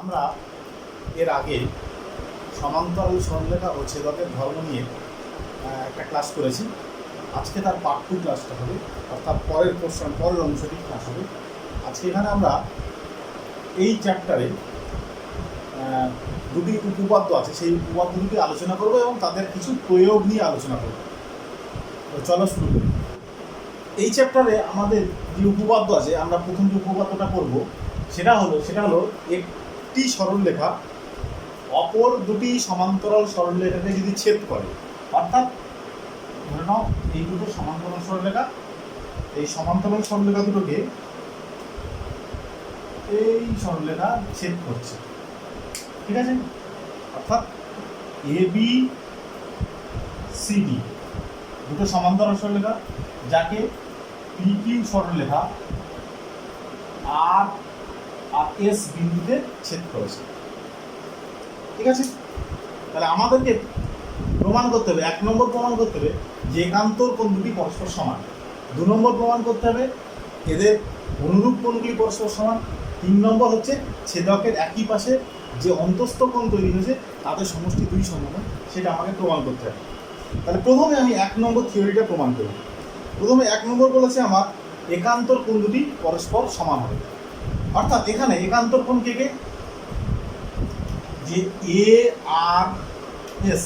আমরা এর আগে সমান্তরাল সরলরেখা ও ছেদকের ধর্ম নিয়ে একটা ক্লাস করেছি। আজকে তার পার্ট 2 ক্লাসটা হবে, অর্থাৎ পরের অংশটি ক্লাস হবে। আজকে এখানে আমরা এই চ্যাপ্টারে দুটি উপপাদ্য আছে, সেই উপপাদ্যটি আলোচনা করব এবং তাদের কিছু প্রয়োগ নিয়ে আলোচনা করব। তো চলো শুরু করি। এই চ্যাপ্টারে আমাদের যে উপপাদ্য আছে, আমরা প্রথম যে উপপাদ্যটা করব সেটা হলো একটি সরলরেখা অপর দুটি সমান্তরাল সরলরেখাকে যদি ছেদ করে, অর্থাৎ ধরে নাও এই দুটো সমান্তরাল সরলরেখা, এই সমান্তরাল সরলরেখা দুটোকে এই সরলরেখা ছেদ করছে, ঠিক আছে? অর্থাৎ এ বি সি ডি দুটো সমান্তরাল সরলরেখা, যাকে পি কিউ সরলরেখা আর এস বিন্দুতে ছেদ করেছে, ঠিক আছে? তাহলে আমাদেরকে প্রমাণ করতে হবে, 1 নম্বর প্রমাণ করতে হবে যে একান্তর কোণ দুটি পরস্পর সমান। 2 নম্বর প্রমাণ করতে হবে এদের অনুরূপ কোণগুলি পরস্পর সমান। 3 নম্বর হচ্ছে ছেদকের একই পাশে যে অন্তস্থ কোণ তৈরি হয়েছে তাদের সমষ্টি 2 সমান, সেটা আমাকে প্রমাণ করতে হবে। তাহলে প্রথমে আমি 1 নম্বর থিওরিটা প্রমাণ করব। প্রথমে 1 নম্বর বলেছে আমার একান্তর কোণ দুটি পরস্পর সমান হবে, অর্থাৎ এখানে একান্তর কোণ কে কে, যে এ আর এস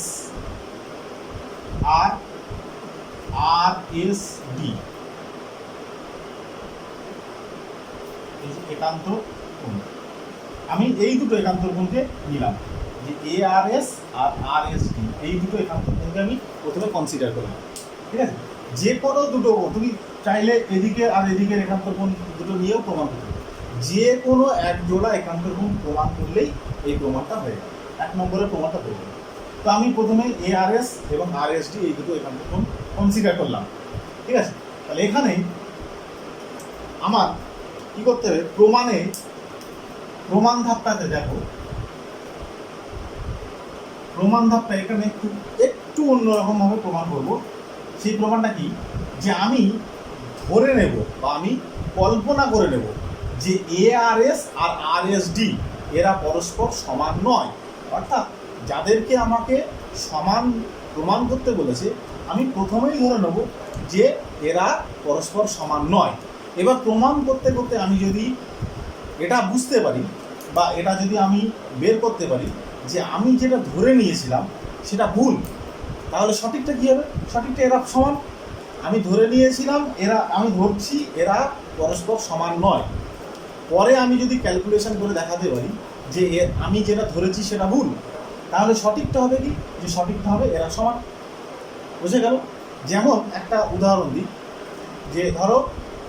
আর আর এস ডি, এই যে একান্তর কোণ, আমি এই দুটো একান্তর কোণকে নিলাম, যে এ আর এস আর আর এস ডি, এই দুটো একান্তর কোণকে আমি প্রথমে কনসিডার করলাম, ঠিক আছে? যে কোনো দুটো কোণ, তুমি চাইলে এদিকে আর এদিকে একান্তর কোণ দুটো নিয়েও প্রমাণ করতে পারো। যে কোনো এক জোড়া একান্তর কোণ প্রমাণ করলেই এই প্রমাণটা হয়ে যাবে, 1 নম্বরের প্রমাণটা হয়ে যাবে। তো আমি প্রথমে এ আর এস এবং আর এস ডি এই দুটো একান্তর কোণ কনসিডার করলাম, ঠিক আছে? তাহলে এখানে আমার কি করতে হবে, প্রমাণ ধাপটাতে দেখো, প্রমাণ ধাপটা এখানে একটু অন্যরকমভাবে প্রমাণ করব। সেই প্রমাণটা কি, যে আমি ধরে নেব বা আমি কল্পনা করে নেব যে এ আর এস আর আর এস ডি এরা পরস্পর সমান নয়, অর্থাৎ যাদেরকে আমাকে সমান প্রমাণ করতে বলেছে আমি প্রথমেই ধরে নেব যে এরা পরস্পর সমান নয়। এবার প্রমাণ করতে করতে আমি যদি এটা বুঝতে পারি বা এটা যদি আমি বের করতে পারি যে আমি যেটা ধরে নিয়েছিলাম সেটা ভুল, তাহলে সঠিকটা কী হবে? সঠিকটা এরা সমান। আমি ধরে নিয়েছিলাম আমি ধরছি এরা পরস্পর সমান নয়, পরে আমি যদি ক্যালকুলেশন করে দেখাতে পারি যে আমি যেটা ধরেছি সেটা ভুল, তাহলে সঠিকটা হবে কি, যে সঠিকটা হবে এরা সমান। বুঝে গেল? যেমন একটা উদাহরণ দিই, যে ধরো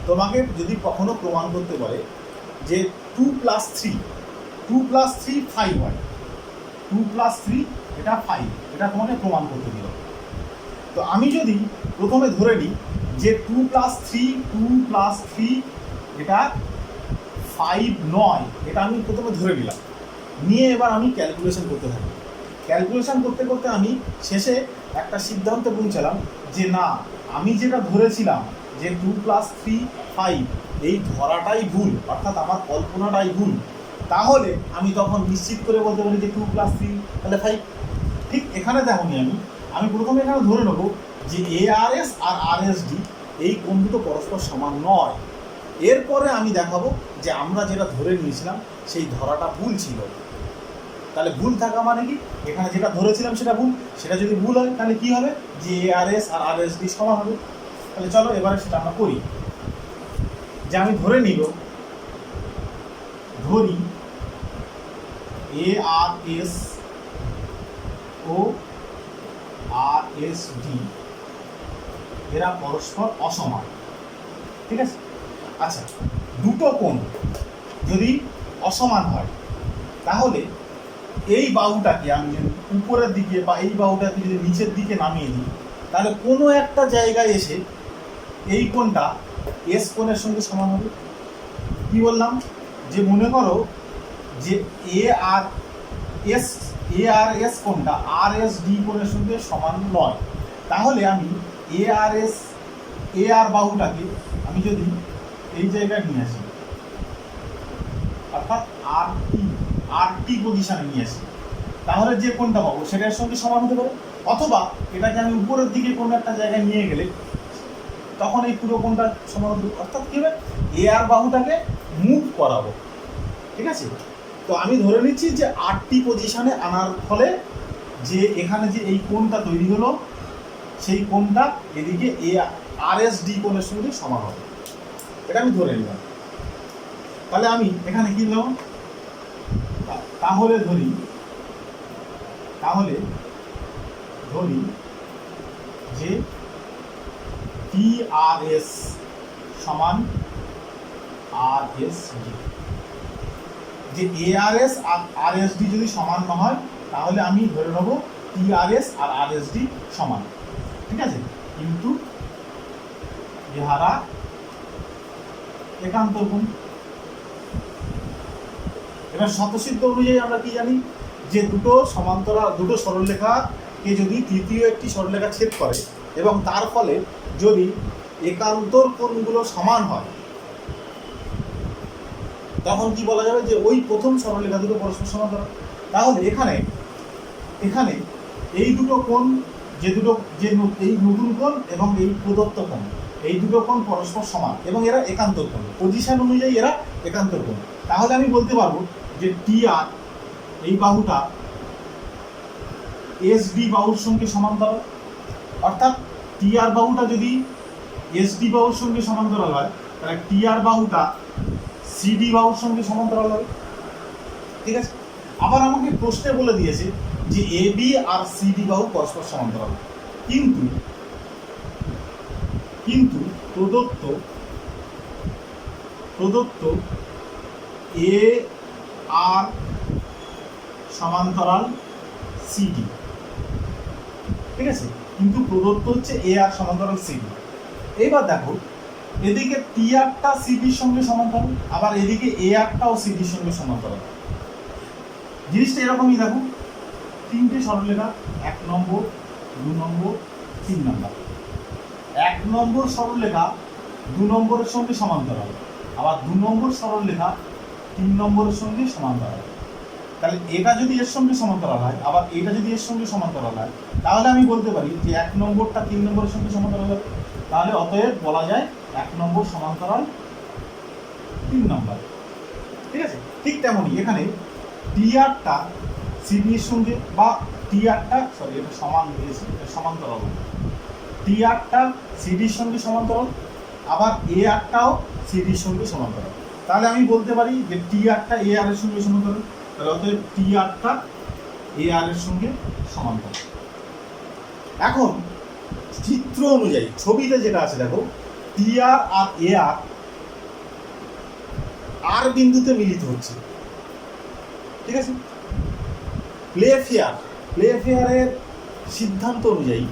তোমাকে যদি কখনো প্রমাণ করতে পারে যে 2 + 3 5 হয়, 2 + 3 এটা 5, এটা তোমাকে প্রমাণ করতে দিল। তো আমি যদি প্রথমে ধরে নিই যে 2 + 3 এটা 5 নয়, এটা আমি প্রথমে ধরে নিলাম, নিয়ে এবার আমি ক্যালকুলেশন করতে থাকি। ক্যালকুলেশন করতে করতে আমি শেষে একটা সিদ্ধান্তে পৌঁছালাম যে না, আমি যেটা ধরেছিলাম যে 2 + 3 5 এই ধরাটাই ভুল, অর্থাৎ আমার কল্পনাটাই ভুল। তাহলে আমি তখন নিশ্চিত করে বলতে পারি যে 2 + 3 তাহলে 5। ঠিক এখানে দেখুন, আমি প্রথমে এখানে ধরে নেব যে এ আর এস আর আর এস ডি এই কোণ দুটো পরস্পর সমান নয়। এরপরে আমি দেখাবো যে আমরা যেটা ধরে নিয়েছিলাম সেই ধরাটা ভুল ছিল। তাহলে ভুল থাকা মানে কি, এখানে যেটা ধরেছিলাম সেটা ভুল, সেটা যদি ভুল হয় তাহলে কি হবে, যে এ আর এস আর আর এস ডি সমান হবে। তাহলে চলো এবারে সেটা আমরা করি। যে আমি ধরি এ আর এস ও আর এস ডি এরা পরস্পর অসমান, ঠিক আছে? আচ্ছা, দুটো কোণ যদি অসমান হয় তাহলে এই বাহুটাকে আমি যদি উপরের দিকে বা এই বাহুটাকে যদি নিচের দিকে নামিয়ে দিই, তাহলে কোনো একটা জায়গায় এসে এই কোণটা এস কোণের সঙ্গে সমান হবে। কি বললাম, যে মনে করো যে এ আর এস কোণটা আর এস ডি কোণের সঙ্গে সমান নয়, তাহলে আমি এ আর বাহুটাকে আমি যদি এই জায়গায় নিয়ে আসি, অর্থাৎ আরটি পজিশনে নিয়ে আসি, তাহলে যে কোণটা পাবো সেটার সঙ্গে সমান হতে পারে। অথবা এটাকে আমি উপরের দিকে কোনো একটা জায়গায় নিয়ে গেলে তখন এই পুরো কোণটা সমান হতে পারে। অর্থাৎ কী হবে, এ আর বাহুটাকে মুভ করাবো, ঠিক আছে। তো আমি ধরে নিচ্ছি যে আরটি পজিশনে আনার ফলে যে এখানে যে এই কোণটা তৈরি হলো সেই কোণটা এদিকে এ আর এস ডি কোণের সঙ্গে সমান হবে, এটা আমি ধরে নিলাম। তাহলে আমি এখানে কি নিলাম, তাহলে ধরি যে টি আর এস সমান আর এস ডি, যে এ আর এস আর আর এস ডি যদি সমান না হয় তাহলে আমি ধরে নেব টি আর এস আর আর এস ডি সমান, ঠিক আছে। কিন্তু ইহারা একান্তর কোণ। এবার স্বতঃসিদ্ধ অনুযায়ী আমরা কি জানি যে দুটো সরলরেখাকে যদি তৃতীয় একটি সরলরেখা ছেদ করে এবং তার ফলে যদি একান্তর কোণগুলো সমান হয় তখন কি বলা যাবে যে ওই প্রথম সরলরেখা দুটো পরস্পর সমান্তরাল। তাহলে এখানে এই দুটো কোণ এই নতুন কোণ এবং এই প্রদত্ত কোণ, এই দুটো কোণ পরস্পর সমান এবং এরা একান্তর কোণ, পজিশন অনুযায়ী এরা একান্তর কোণ। তাহলে আমি বলতে পারবো যে টি আর এই বাহুটা এস ডি বাহুর সঙ্গে সমান্তরাল, অর্থাৎ টি আর বাহুটা যদি এস ডি বাহুর সঙ্গে সমান্তরাল হয় তাহলে টি আর বাহুটা সিডি বাহুর সঙ্গে সমান্তরাল হবে, ঠিক আছে। আবার আমাকে প্রশ্নে বলে দিয়েছে যে এ বি আর সিডি বাহু পরস্পর সমান্তরাল, কিন্তু প্রদত্ত এ আর সমান্তরাল সিডি, ঠিক আছে, কিন্তু প্রদত্ত হচ্ছে এ আর সমান্তরাল সিডি। এইবার দেখো এদিকে টি আরটা সিডির সঙ্গে সমান্তরাল, আবার এদিকে এ আরটাও সিডির সঙ্গে সমান্তরাল। জিনিসটা এরকমই দেখো, তিনটে সরলরেখা, 1 নম্বর 2 নম্বর 3 নম্বর। 1 নম্বর সরলরেখা 2 নম্বরের সঙ্গে সমান্তরাল, আবার 2 নম্বর সরলরেখা 3 নম্বরের সঙ্গে সমান্তরাল। তাহলে এটা যদি এর সঙ্গে সমান্তরাল হয়, আবার এটা যদি এর সঙ্গে সমান্তরাল হয়, তাহলে আমি বলতে পারি যে 1 নম্বরটা 3 নম্বরের সঙ্গে সমান্তরাল হবে। তাহলে অতএব বলা যায় 1 নম্বর সমান্তরাল 3 নম্বর, ঠিক আছে। ঠিক তেমনই এখানে টি আরটা সিডির সঙ্গে বা টি আরটা এটা সমান দিয়েছে, সমান্তরাল, টি আরটা সিডির সঙ্গে সমান্তরাল, আবার এ আরটাও সিডির সঙ্গে সমান্তরাল। তাহলে আমি বলতে পারি যে টি আরটা এ আর এর সঙ্গে সমান্তরাল, তাহলে অতএব টি আরটা এ আর এর সঙ্গে সমান্তরাল। এখন চিত্র অনুযায়ী ছবিতে যেটা আছে দেখো, টি আর আর এ আর বিন্দুতে মিলিত হচ্ছে, ঠিক আছে। প্লেফেয়ারের সিদ্ধান্ত অনুযায়ী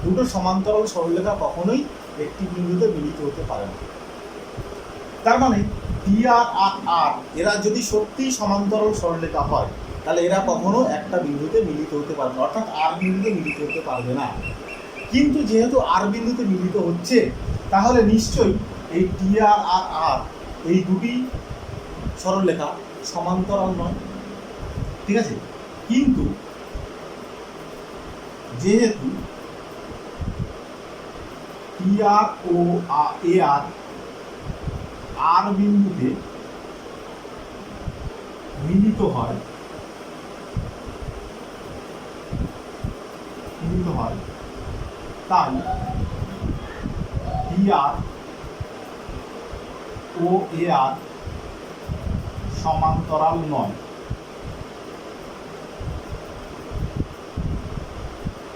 দুটো সমান্তরাল সরলরেখা কখনোই একটি বিন্দুতে মিলিত হতে পারে না। তার মানে টি আর আর এরা যদি সত্যি সমান্তরাল সরলরেখা হয় তাহলে এরা কখনো একটা বিন্দুতে মিলিত হতে পারবে না, অর্থাৎ আর বিন্দুতে মিলিত হতে পারবে না। কিন্তু যেহেতু আর বিন্দুতে মিলিত হচ্ছে তাহলে নিশ্চয়ই এই টি আর এই দুটি সরলরেখা সমান্তরাল নয়, ঠিক আছে। কিন্তু যেহেতু টি আর ও এ আর বিন্দুতে মিলিত হয় তাই টি আর ও এ আর সমান্তরাল নয়।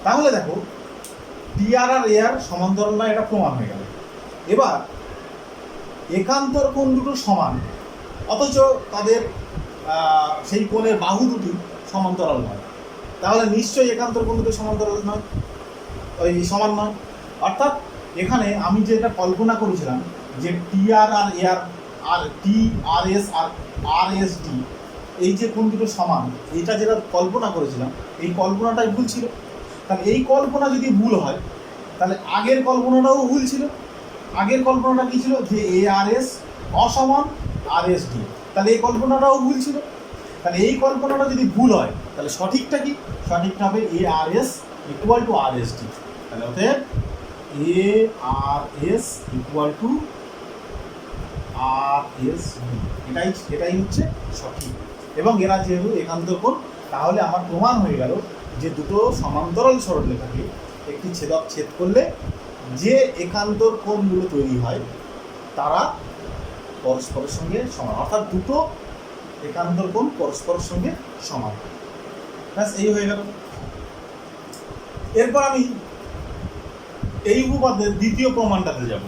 তাহলে দেখো টি আর এ আর সমান্তরাল নয়, এটা প্রমাণ হয়ে গেল। এবার একান্তর কোণ দুটো সমান অথচ তাদের সেই কোণের বাহু দুটি সমান্তরাল নয়, তাহলে নিশ্চয়ই একান্তর কোণ দুটো সমান্তরাল নয়, ওই সমান নয়। অর্থাৎ এখানে আমি যেটা কল্পনা করেছিলাম যে টি আর এ আর টি আর এস আর আর এস ডি এই যে কোণ দুটো সমান, এইটা যেটা কল্পনা করেছিলাম এই কল্পনাটাই ভুল ছিল। তাহলে এই কল্পনা যদি ভুল হয় তাহলে আগের কল্পনাটাও ভুল ছিল। আগের কল্পনাটা কী ছিল, যে এ আর এস অসমান আর এস ডি, তাহলে এই কল্পনাটাও ভুল ছিল। তাহলে এই কল্পনাটা যদি ভুল হয় তাহলে সঠিকটা কি? সঠিকটা হবে A R S equal to R S D. তাহলে অতএব A R S equal to R S D, এটাই হচ্ছে সঠিক। এবং এরা যেহেতু একান্তর কোণ, তাহলে আমার প্রমাণ হয়ে গেল যে দুটো সমান্তরাল সরলরেখাকে একটি ছেদক ছেদ করলে যে একান্তর কোণগুলো তৈরি হয় তারা পরস্পরের সঙ্গে সমান, অর্থাৎ দুটো একান্তর কোণ পরস্পরের সঙ্গে সমান। ব্যাস এই হয়ে গেল। এরপর আমি এই উপপাদ্যের দ্বিতীয় প্রমাণটাতে যাব।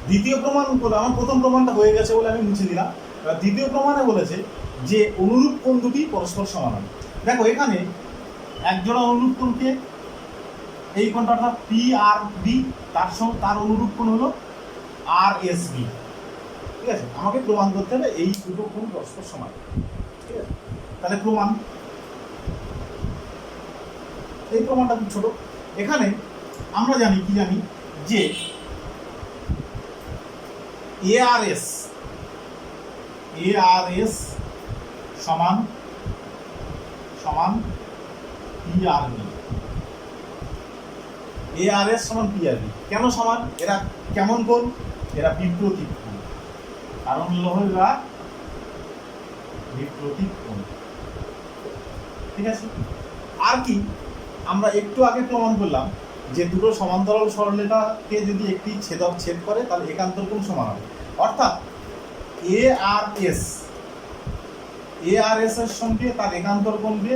দ্বিতীয় প্রমাণ বলে আমার প্রথম প্রমাণটা হয়ে গেছে বলে আমি মুছে দিলাম। এবার দ্বিতীয় প্রমাণে বলেছে যে অনুরূপ কোণ দুটি পরস্পর সমান হয়। দেখো এখানে একজোড়া অনুরূপ কোণকে, এই কোণটা অর্থাৎ পি আর বি, তার অনুরূপ কোণ হলো আর এস বি। ঠিক আছে, আমাকে প্রমাণ করতে হবে এই দুটো কোণ পরস্পর সমান। ঠিক আছে, তাহলে প্রমাণ, এই প্রমাণটা খুব ছোট। এখানে আমরা জানি কি জানি যে এ আর এস সমান পি আর বি। এ আর এস সমান পি আর বি কেন সমান? এরা কেমন কোণ? এরা বিপ্রতীক কোণ, কারণ হলো এরা বিপ্রতীক কোণ। ঠিক আছে, আর কি আমরা একটু আগে প্রমাণ করলাম যে দুটো সমান্তরাল সরলরেখাকে যদি একটি ছেদক ছেদ করে তাহলে একান্তর কোণ সমান হবে। অর্থাৎ এ আর এস এর সঙ্গে তার একান্তর কোণকে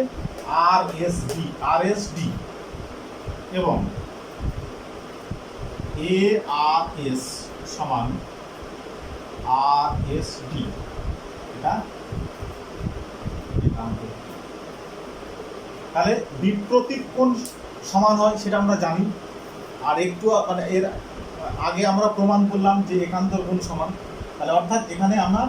আর এস ডি এবং এ আর এস সমান আর এস ডি, এটা একান্তর। তাহলে বিপ্রতীক কোণ সমান হয় সেটা আমরা জানি। আর একটু মানে এর আগে আমরা প্রমাণ করলাম যে একান্তর কোণ সমান। তাহলে অর্থাৎ এখানে আমরা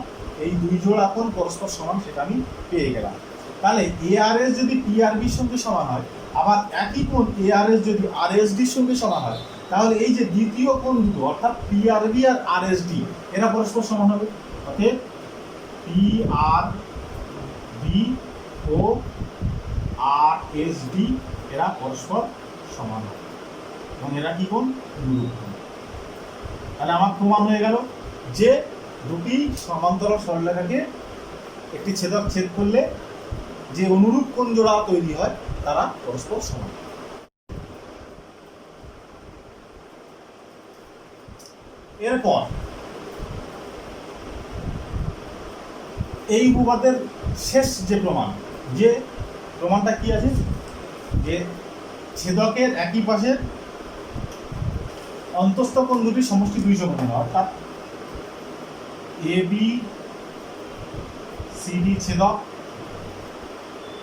এই দুই জোড়া কোণ পরস্পর সমান সেটা আমি পেয়ে গেলাম। তাহলে এ আর এস যদি পি আর বির সঙ্গে সমান হয়, আবার একই কোণ এ আর এস যদি আর এস ডির সঙ্গে সমান হয়, তাহলে এই যে দ্বিতীয় কোণ দুটো অর্থাৎ পি আর বি আর আর এস ডি এরা পরস্পর সমান হবে। অতএব পি আর বি ও আর এস ডি এরা পরস্পর সমান হবে এবং এরা কি কোণ? অনুরূপ কোণ। তাহলে আমার প্রমাণ হয়ে গেল যে দুটি সমান্তরাল সরলরেখাকে একটি ছেদক ছেদ করলে যে অনুরূপ কোণ জোড়া তৈরি হয় তারা পরস্পর সমান। এরপর এই উপপাদ্যের শেষ যে প্রমাণটা কি আছে, যে ছেদকের একই পাশের অন্তস্থ কোণ দুটি সমষ্টি 2 সমান, অর্থাৎ এ বি সি ডি ছেদক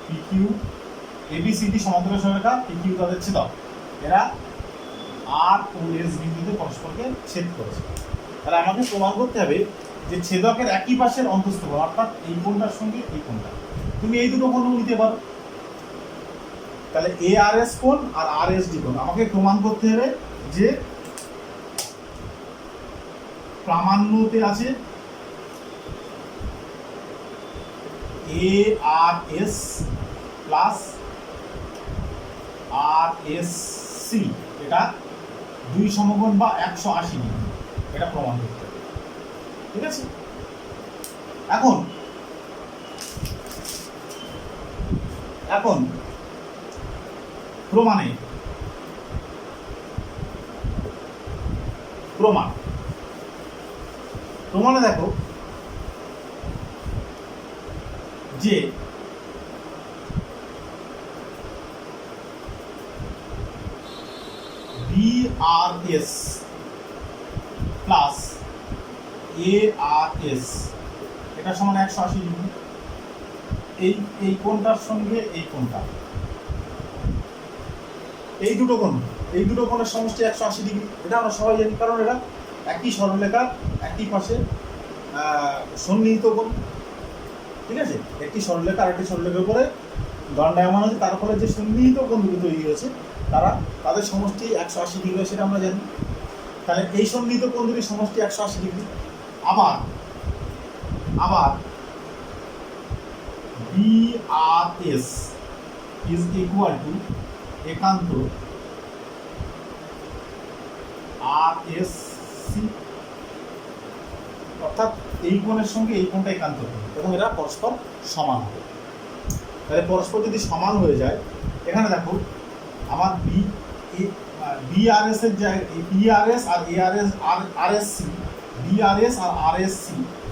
P Q, A B C D সমান্তরাল সরলরেখা, পি কিউ তাদের ছেদক, এরা আর ও এস বিন্দুতে পরস্পরকে ছেদ করেছে। তাহলে আমাকে প্রমাণ করতে হবে যে ছেদকের একই পাশের অন্তস্থ কোণ, অর্থাৎ এই কোণটার সঙ্গে এই কোণটা, তুমি এই দুটো কোণও নিতে পারো। তাহলে এ আর এস কোণ আর আর এস ডি কোণ আমাকে প্রমাণ করতে হবে যে প্রামাণ্যতে আছে এ আর এস প্লাস আর এস সি, এটা 2 সমকোণ বা 180 ডিগ্রি, এটা প্রমাণ করতে হবে। ঠিক আছে, এখন প্রমাণে দেখো যে বি আর এস প্লাস এ আর এস এটা সমান 180 ডিগ্রি। এই কোণটার সঙ্গে এই কোণটা, এই দুটো কোণের সমষ্টি 180 ডিগ্রি, এটা আমরা সবাই জানি, কারণ এরা একই সরলরেখার একই পাশে সন্নিহিত কোণ। ঠিক আছে, একটি সরলরেখা আরেকটি সরলরেখার উপরে দণ্ডায়মান আছে, তার ফলে যে সন্নিহিত কোণগুলো তৈরি হয়েছে তাদের সমষ্টি 180 ডিগ্রি, সেটা আমরা জানি। তাহলে এই সন্নিহিত কোণ দুটির সমষ্টি 180 ডিগ্রি। আবার BRS ইজ ইকুয়াল টু একান্ত RSC, অর্থাৎ এই কোণের সঙ্গে এই কোণটা একান্ত কোণ এবং এরা পরস্পর সমান হবে। তাহলে পরস্পর যদি সমান হয়ে যায়, এখানে দেখো আমার BRS এর জায়গায় BRS আর RSC, BRS আর RSC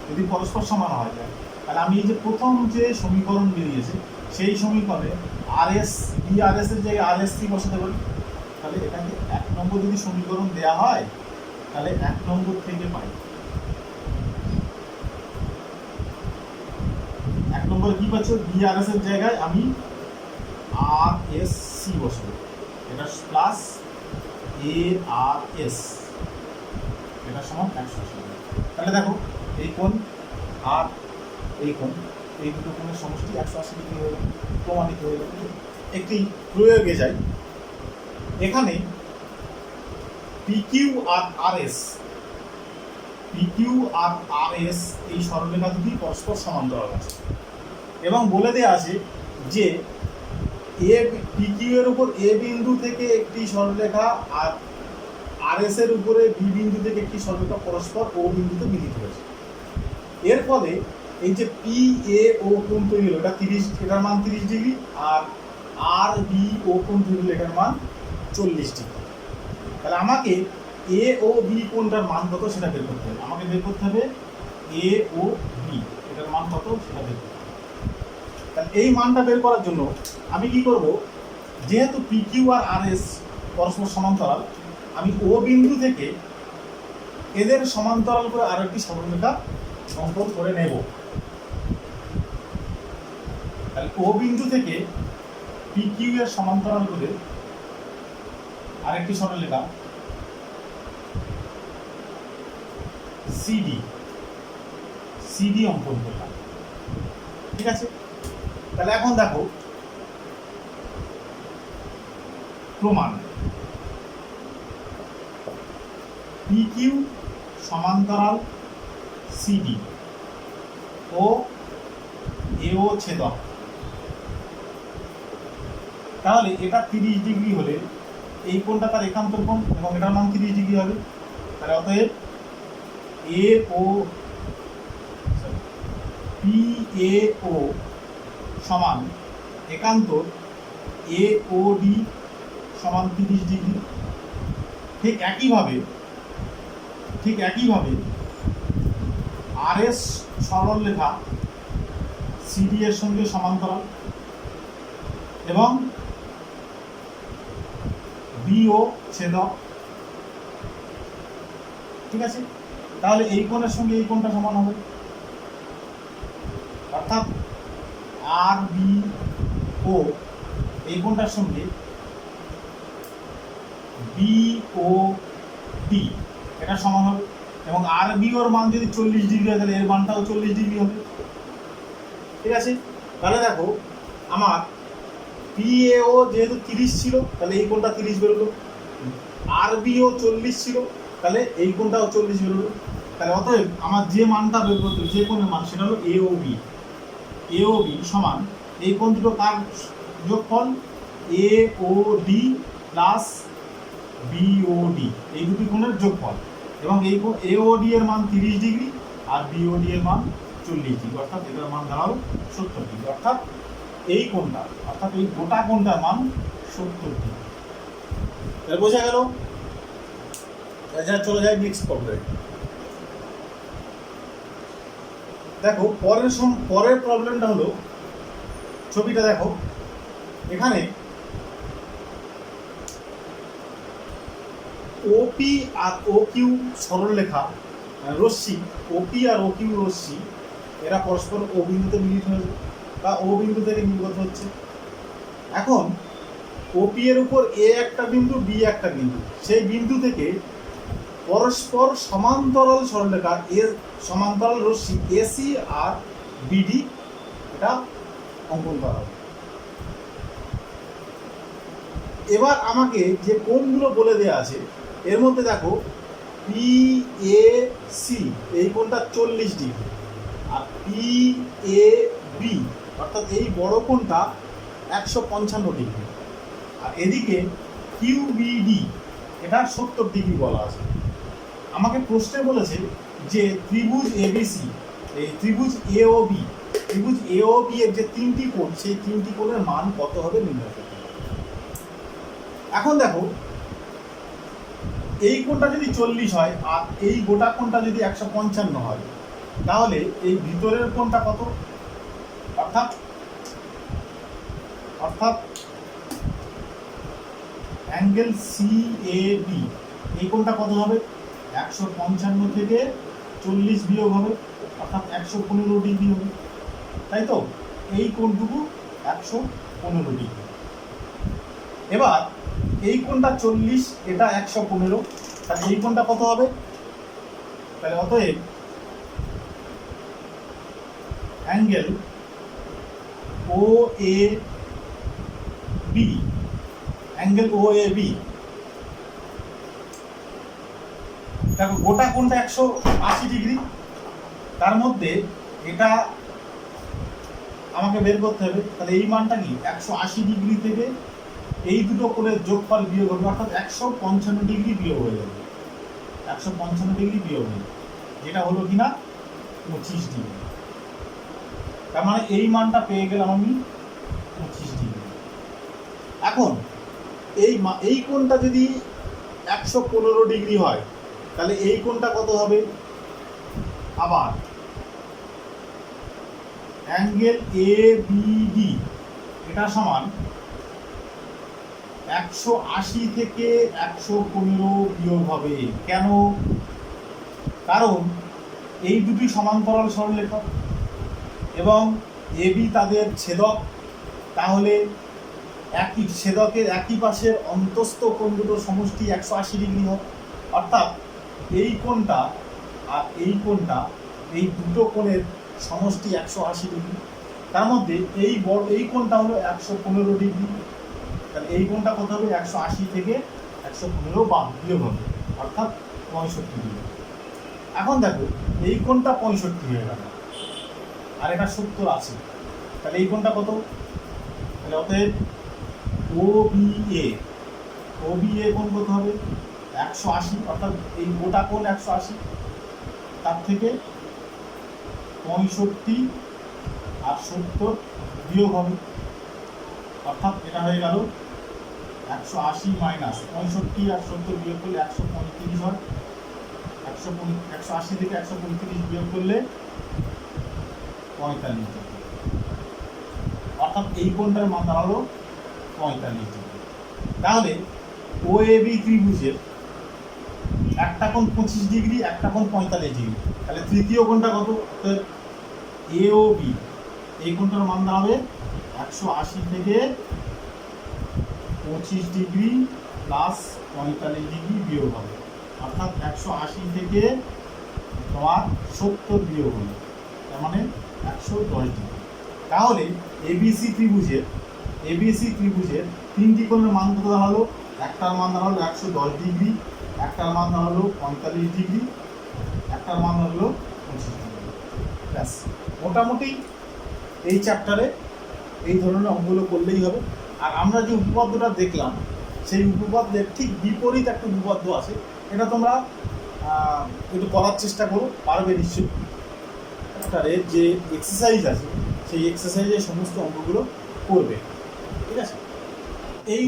যদি পরস্পর সমান হয়ে যায়, তাহলে আমি এই যে প্রথম যে সমীকরণ বেরিয়েছে সেই সমীকরণে BRS এর জায়গায় RSC বসাতে পারি। তাহলে এটাকে 1 নম্বর যদি সমীকরণ দেওয়া হয়, তাহলে 1 নম্বর থেকে পাই 1 নম্বরে কি পাচ্ছ, BRS এর জায়গায় আমি RSC বসাবো, এটা প্লাস ARS, এটা সমান 180। তাহলে দেখো এই কোণ আর এই কোণ, এই দুটো কোণের সমষ্টি 180 ডিগ্রি হয়ে গেল, প্রমাণিত হয়ে গেল। একটি প্রয়োগে যাই, এখানে PQ আর RS এই সরলরেখা দুটি পরস্পর সমান্তরাল আছে এবং বলে দেওয়া আছে যে PQ এর উপর A বিন্দু থেকে একটি সরলরেখা আর RS এর উপরে B বিন্দু থেকে একটি সরলরেখা পরস্পর O বিন্দুতে মিলিত হয়েছে। এর ফলে এই যে PAO কোণ তৈরি হলো, এটা 30, এটার মান 30 ডিগ্রি, আর RBO কোণ তৈরি হলো, এটার মান 40 ডিগ্রি। তাহলে আমাকে AOB কোণটার মান কত সেটা বের করতে হবে। আমাকে বের করতে হবে AOB, এটার মান কত সেটা বের করতে হবে। তাহলে এই মানটা বের করার জন্য আমি কি করব, যেহেতু PQ আর RS পরস্পর সমান্তরাল, আমি O বিন্দু থেকে এদের সমান্তরাল করে আরো একটি সরলরেখা অঙ্কন করে নেব। তাহলে O বিন্দু থেকে PQ এর সমান্তরাল করে আরেকটি সরলরেখা CD অঙ্কন করলাম, ঠিক আছে। তাহলে এখন দেখো প্রমাণ, PQ সমান্তরাল CD ও AO ছেদক। তাহলে এটা 30 ডিগ্রি হলে এই কোণটা তার একান্তর কোণ এবং এটার মান 30 ডিগ্রি হবে। তাহলে অতএব PAO সমান একান্তর AOD সমান 30 ডিগ্রি। ঠিক একইভাবে RS সরলরেখা CD এর সঙ্গে সমান্তরাল এবং BO ছেদক, ঠিক আছে। তাহলে এই কোণের সঙ্গে এই কোণটা সমান হবে, অর্থাৎ RBO এই কোণটার সঙ্গে BOD এটা সমান হবে এবং RBOর মান যদি 40 ডিগ্রি হয়, তাহলে এর মানটাও 40 ডিগ্রি হবে, ঠিক আছে। তাহলে দেখো আমার PAO যেহেতু 30 ছিল, তাহলে এই কোণটা 30 বেরোলো, RBO 40 ছিল, তাহলে এই কোণটাও 40 বেরোলো। তাহলে অতএব আমার যে মানটা বের করতে হবে, যে কোণের মান, সেটা হলো AOB সমান এই কোণ দুটো কার যোগফল, AOD প্লাস BOD, এই দুটি কোণের যোগফল। এবং এই AOD এর মান 30 ডিগ্রি আর BOD এর মান 40 ডিগ্রি, অর্থাৎ এটার মান দাঁড়ালো 70 ডিগ্রি। অর্থাৎ এই কোণটা, অর্থাৎ এই গোটা কোণটার মান 70 ডিগ্রি। তাহলে বোঝা গেল। চলে যায় নেক্সট প্রবলেম। দেখো পরের প্রবলেমটা হলো, ছবিটা দেখো, এখানে OP আর OQ সরলরেখা রশ্মি, OP আর OQ রশ্মি এরা পরস্পর O বিন্দুতে মিলিত হয়েছে বা O বিন্দু থেকে নির্গত হচ্ছে। এখন OP এর উপর A একটা বিন্দু, B একটা বিন্দু, সেই বিন্দু থেকে পরস্পর সমান্তরাল সরলরেখা সমান্তরাল রশ্মি AC আর BD এটা অঙ্কন করা হবে। এবার আমাকে যে কোণগুলো বলে দেওয়া আছে, এর মধ্যে দেখো PAC এই কোণটা 40 ডিগ্রি আর PAB অর্থাৎ এই বড় কোণটা 155 ডিগ্রি, আর এদিকে কিউবিডি এটা 70 ডিগ্রি বলা আছে। আমাকে প্রশ্নে বলেছে যে ত্রিভুজ এবিসি, এই ত্রিভুজ এওবি, ত্রিভুজ এওবি এর যে 3টি কোণ, সেই 3টি কোণের মান কত হবে নির্ণয় করতে হবে। এখন দেখো, এই কোণটা যদি 40 হয় আর এই গোটা কোণটা যদি 155 হয়, তাহলে এই ভিতরের কোণটা কত? অর্থাৎ অ্যাঙ্গেল সিএবি, এই কোণটা কত হবে? 155 থেকে 40 বিয়োগ হবে, অর্থাৎ 115 ডিগ্রি হবে, তাই তো? এই কোণটুকু 115 ডিগ্রি। এবার এই কোণটা 40, এটা 115, তাহলে এই কোণটা কত হবে? তাহলে অতএব angle O A B, angle O A B, দেখো গোটা কোণটা 180 ডিগ্রি, তার মধ্যে এটা আমাকে বের করতে হবে। তাহলে এই মানটা কি 180 ডিগ্রি থেকে এই দুটো কোণের যোগফল বিয়োগ হবে, অর্থাৎ 155 ডিগ্রি বিয়োগ হয়ে যাবে, 155 ডিগ্রি বিয়োগ হয়ে যাবে, যেটা হলো কিনা 25 ডিগ্রি। তার মানে এই মানটা পেয়ে গেলাম আমি 25 ডিগ্রি। এখন এই কোণটা যদি 115 ডিগ্রি হয়, তাহলে এই কোণটা কত হবে? আবার অ্যাঙ্গেল এ বিডি এটা সমান 180 থেকে 115 বিয়োগ হবে। কেন? কারণ এই দুটি সমান্তরাল সরলরেখা এবং এবি তাদের ছেদক, তাহলে একই ছেদকের একই পাশের অন্তস্থ কোণ দুটোর সমষ্টি 180 ডিগ্রি হয়। অর্থাৎ এই কোণটা আর এই কোণটা, এই দুটো কোণের সমষ্টি 180 ডিগ্রি। তার মধ্যে এই কোণটা হলো 115 ডিগ্রি, তাহলে এই কোণটা কত হবে? 180 থেকে 115 বাদ বিয়োগ হবে, অর্থাৎ 65 ডিগ্রি। এখন দেখো, এই কোণটা 65 হয়ে গেল আর এটা 70 আছে, তাহলে এই কোণটা কত? তাহলে অতএব ওবিএ কোণ কত হবে? 180, অর্থাৎ এই গোটা কোণ 180, তার থেকে 65 আর 70 বিয়োগ হবে, অর্থাৎ এটা হয়ে গেল 180 মাইনাস 65 আর 70 বিয়োগ করলে 135 হয়। 180 থেকে 135 বিয়োগ করলে 45 ডিগ্রি, অর্থাৎ এই কোণটার মান দাঁড়ালো 45 ডিগ্রি। তাহলে ও এ বি ত্রিভুজের একটা কোণ 25 ডিগ্রি, একটা কোণ 45 ডিগ্রি, তাহলে তৃতীয় কোণটা কত? এ ও বি, এই কোণটার মান দাঁড়াবে 180 থেকে 25 ডিগ্রি প্লাস 45 ডিগ্রি বিয়োগ হবে, অর্থাৎ 180 থেকে তোমার 70 বিয়োগ হবে, তার মানে 110 ডিগ্রি। তাহলে এবিসি ত্রিভুজের 3টি কোণের মান কত দাঁড়ালো? একটার মান দাঁড়ালো 110 ডিগ্রি, একটার মান দাঁড়ালো 45 ডিগ্রি, একটার মান দাঁড়ালো 25 ডিগ্রি। ব্যাস, মোটামুটি এই চ্যাপ্টারে এই ধরনের অঙ্কগুলো করলেই হবে। আর আমরা যে উপপাদ্যটা দেখলাম, সেই উপপাদ্যের ঠিক বিপরীত একটা উপপাদ্য আছে, এটা তোমরা একটু করার চেষ্টা করো, পারবে নিশ্চয়ই। চ্যাপ্টারে যে এক্সারসাইজ আছে, সেই এক্সারসাইজের সমস্ত অঙ্কগুলো করবে, ঠিক আছে? এই